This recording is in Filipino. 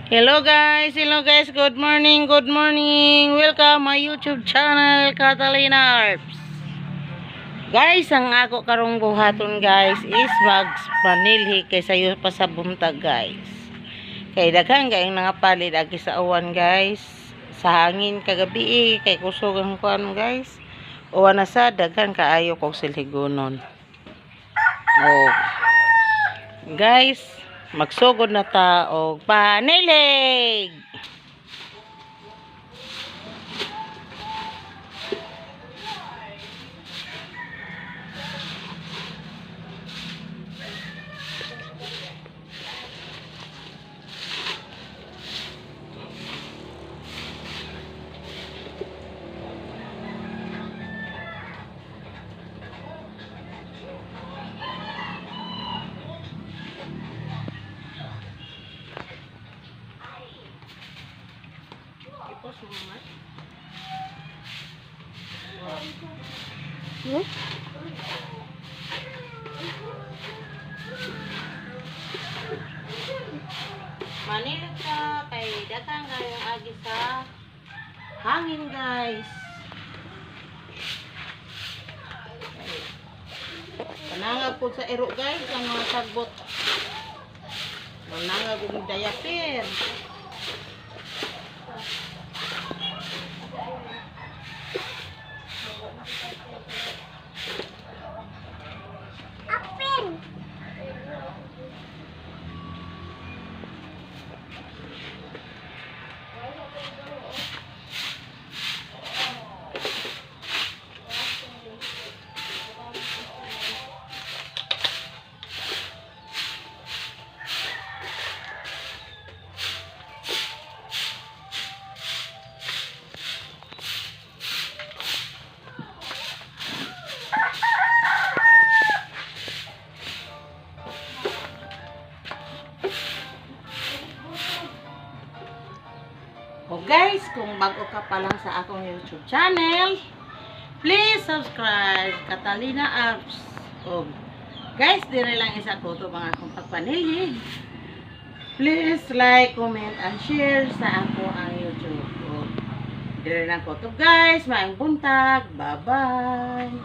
Hello guys, good morning, welcome my YouTube channel, Catalina Arps. Guys, ang ako karong buhaton guys is magpanilhi kay sayo pa sa buntag guys. Kay daghan kay nangapalit agi sa awan guys, sa hangin kagabi kay kusog ang kuan guys. Uwan na sa daghan kaayo kog silhigonon. Oh. Guys, magsugod na ta og panilig. Manilig ka kay daghang kayong agi sa hangin guys. Panangag po sa ero guys ang mga sagbot. Panangag og diaper. O guys, kung bago ka pa lang sa akong YouTube channel, please subscribe, Catalina Arps. O guys, dire lang isa ko ito mga akong pagpanilig. Please like, comment, and share sa ako ang YouTube. O dire lang ko ito guys, maayong buntag. Bye-bye.